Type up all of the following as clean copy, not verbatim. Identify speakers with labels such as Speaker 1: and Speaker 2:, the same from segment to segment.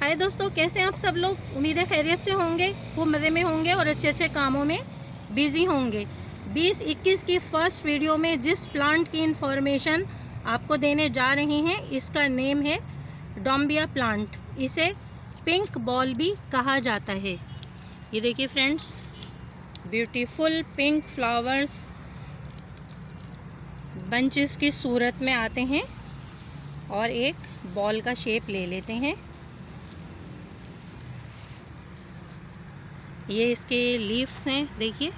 Speaker 1: हाय दोस्तों, कैसे हैं आप सब लोग। उम्मीद है खैरियत से होंगे, खूब मज़े में होंगे और अच्छे अच्छे कामों में बिजी होंगे। 2021 की फर्स्ट वीडियो में जिस प्लांट की इंफॉर्मेशन आपको देने जा रहे हैं, इसका नेम है डॉम्बिया प्लांट। इसे पिंक बॉल भी कहा जाता है। ये देखिए friends, beautiful pink flowers bunches की सूरत में आते हैं और एक बॉल का शेप ले लेते हैं। ये इसके लीव्स हैं, देखिए।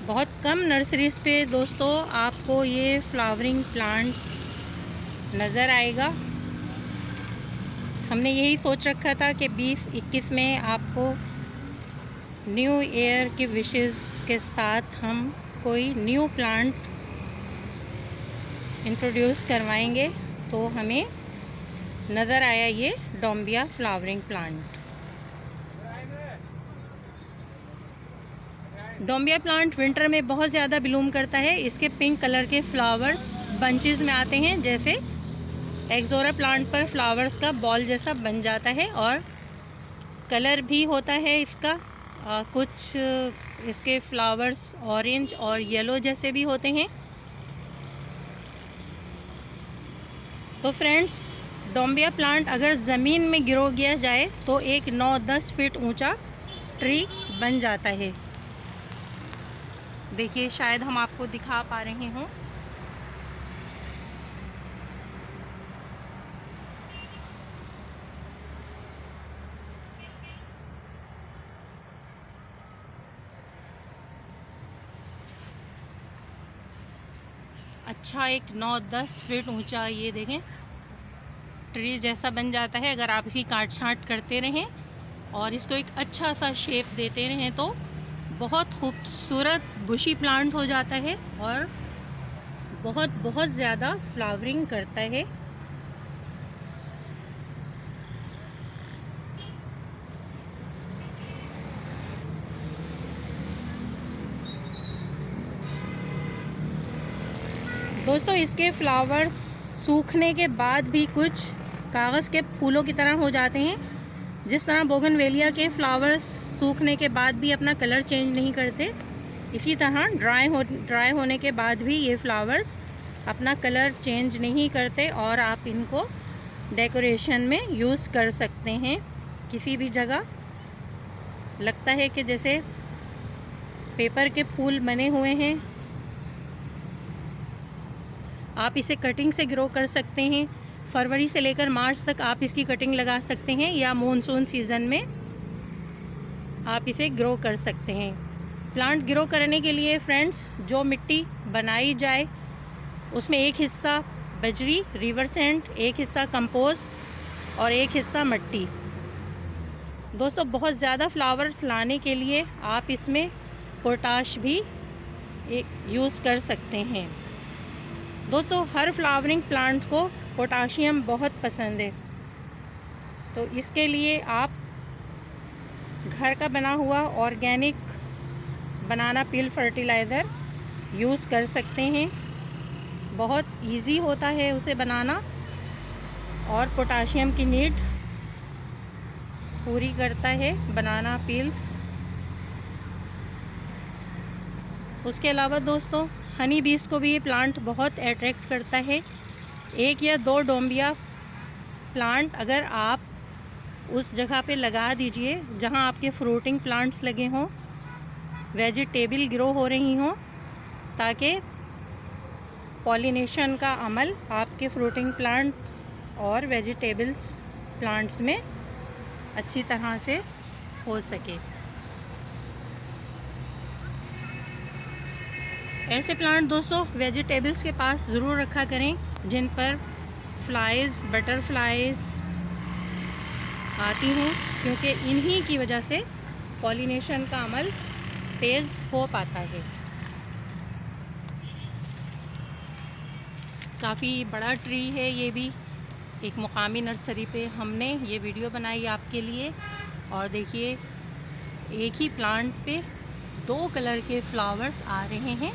Speaker 1: बहुत कम नर्सरीज पे दोस्तों आपको ये फ्लावरिंग प्लांट नज़र आएगा। हमने यही सोच रखा था कि 2021 में आपको न्यू ईयर की विशेस के साथ हम कोई न्यू प्लांट इंट्रोड्यूस करवाएंगे, तो हमें नज़र आया ये डॉम्बिया फ्लावरिंग प्लांट। डॉम्बिया प्लांट विंटर में बहुत ज़्यादा ब्लूम करता है। इसके पिंक कलर के फ्लावर्स बंचेस में आते हैं, जैसे एक्सोरा प्लांट पर फ्लावर्स का बॉल जैसा बन जाता है, और कलर भी होता है इसका। कुछ इसके फ्लावर्स ऑरेंज और येलो जैसे भी होते हैं। तो फ्रेंड्स, डॉम्बिया प्लांट अगर ज़मीन में गिरो दिया जाए तो एक 9-10 फीट ऊंचा ट्री बन जाता है। देखिए, शायद हम आपको दिखा पा रहे हों। अच्छा, एक 9-10 फीट ऊंचा ये देखें ट्री जैसा बन जाता है। अगर आप इसकी काट छांट करते रहें और इसको एक अच्छा सा शेप देते रहें तो बहुत खूबसूरत बुशी प्लांट हो जाता है और बहुत ज़्यादा फ्लावरिंग करता है। दोस्तों, इसके फ्लावर्स सूखने के बाद भी कुछ कागज़ के फूलों की तरह हो जाते हैं। जिस तरह बोगनवेलिया के फ्लावर्स सूखने के बाद भी अपना कलर चेंज नहीं करते, इसी तरह ड्राई होने के बाद भी ये फ्लावर्स अपना कलर चेंज नहीं करते और आप इनको डेकोरेशन में यूज़ कर सकते हैं। किसी भी जगह लगता है कि जैसे पेपर के फूल बने हुए हैं। आप इसे कटिंग से ग्रो कर सकते हैं। फरवरी से लेकर मार्च तक आप इसकी कटिंग लगा सकते हैं, या मॉनसून सीज़न में आप इसे ग्रो कर सकते हैं। प्लांट ग्रो करने के लिए फ्रेंड्स, जो मिट्टी बनाई जाए उसमें एक हिस्सा बजरी रिवर सैंड, एक हिस्सा कंपोस्ट और एक हिस्सा मिट्टी। दोस्तों, बहुत ज़्यादा फ्लावर्स लाने के लिए आप इसमें पोटाश भी यूज़ कर सकते हैं। दोस्तों, हर फ्लावरिंग प्लांट को पोटाशियम बहुत पसंद है, तो इसके लिए आप घर का बना हुआ ऑर्गेनिक बनाना पील फर्टिलाइज़र यूज़ कर सकते हैं। बहुत इजी होता है उसे बनाना और पोटाशियम की नीड पूरी करता है बनाना पील्स। उसके अलावा दोस्तों, हनी बीज को भी ये प्लांट बहुत अट्रैक्ट करता है। 1 या 2 डॉम्बिया प्लांट अगर आप उस जगह पे लगा दीजिए जहां आपके फ्रूटिंग प्लांट्स लगे हों, वेजिटेबल ग्रो हो रही हों, ताकि पॉलिनेशन का अमल आपके फ्रूटिंग प्लांट्स और वेजिटेबल्स प्लांट्स में अच्छी तरह से हो सके। ऐसे प्लांट दोस्तों वेजिटेबल्स के पास ज़रूर रखा करें जिन पर फ्लाइज़, बटरफ्लाइज़ आती हों, क्योंकि इन्हीं की वजह से पॉलिनेशन का अमल तेज़ हो पाता है। काफ़ी बड़ा ट्री है ये भी, एक मुकामी नर्सरी पे हमने ये वीडियो बनाई आपके लिए। और देखिए एक ही प्लांट पे 2 कलर के फ्लावर्स आ रहे हैं,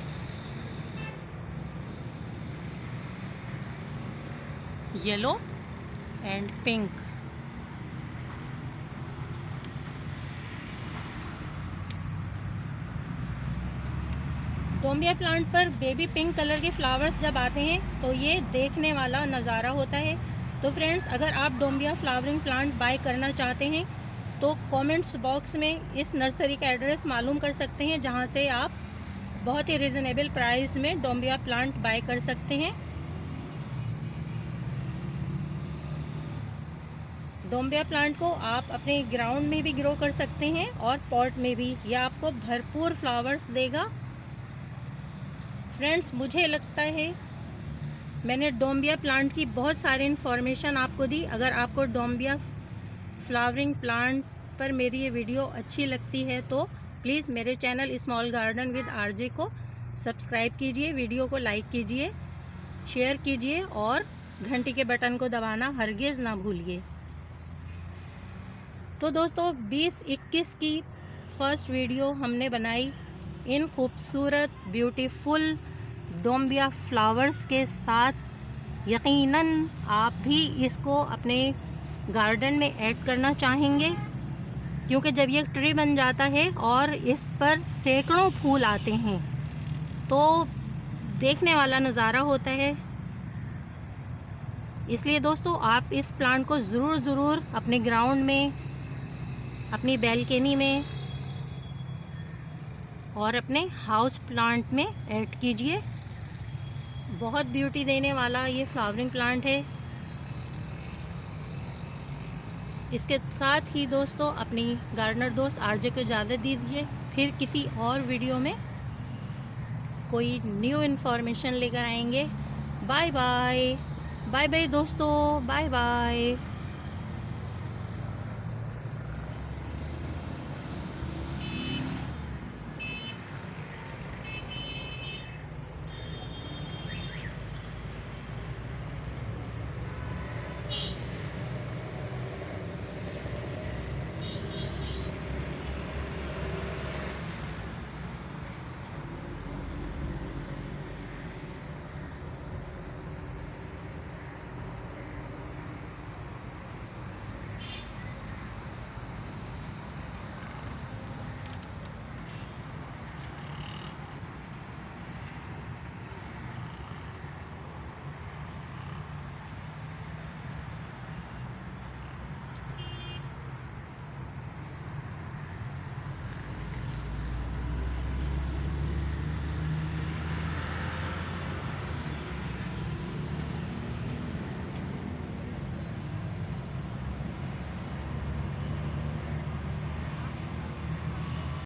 Speaker 1: येलो एंड पिंक। डोम्बिया प्लांट पर बेबी पिंक कलर के फ्लावर्स जब आते हैं तो ये देखने वाला नज़ारा होता है। तो फ्रेंड्स, अगर आप डोम्बिया फ्लावरिंग प्लांट बाय करना चाहते हैं तो कमेंट्स बॉक्स में इस नर्सरी का एड्रेस मालूम कर सकते हैं, जहां से आप बहुत ही रिजनेबल प्राइस में डोम्बिया प्लांट बाय कर सकते हैं। डोम्बिया प्लांट को आप अपने ग्राउंड में भी ग्रो कर सकते हैं और पॉट में भी। यह आपको भरपूर फ्लावर्स देगा। फ्रेंड्स, मुझे लगता है मैंने डोम्बिया प्लांट की बहुत सारी इन्फॉर्मेशन आपको दी। अगर आपको डोम्बिया फ्लावरिंग प्लांट पर मेरी ये वीडियो अच्छी लगती है तो प्लीज़ मेरे channel small garden with RJ को सब्सक्राइब कीजिए, वीडियो को लाइक कीजिए, शेयर कीजिए और घंटी के बटन को दबाना हरगिज़ ना भूलिए। तो दोस्तों, 2021 की फर्स्ट वीडियो हमने बनाई इन खूबसूरत ब्यूटीफुल डोम्बिया फ्लावर्स के साथ। यकीनन आप भी इसको अपने गार्डन में ऐड करना चाहेंगे, क्योंकि जब ये ट्री बन जाता है और इस पर सैकड़ों फूल आते हैं तो देखने वाला नज़ारा होता है। इसलिए दोस्तों, आप इस प्लांट को ज़रूर अपने ग्राउंड में, अपनी बैल्कनी में और अपने हाउस प्लांट में ऐड कीजिए। बहुत ब्यूटी देने वाला ये फ्लावरिंग प्लांट है। इसके साथ ही दोस्तों, अपनी गार्डनर दोस्त आरजे को इजाज़त दीजिए। फिर किसी और वीडियो में कोई न्यू इन्फॉर्मेशन लेकर आएंगे। बाय बाय, बाय बाय दोस्तों, बाय बाय।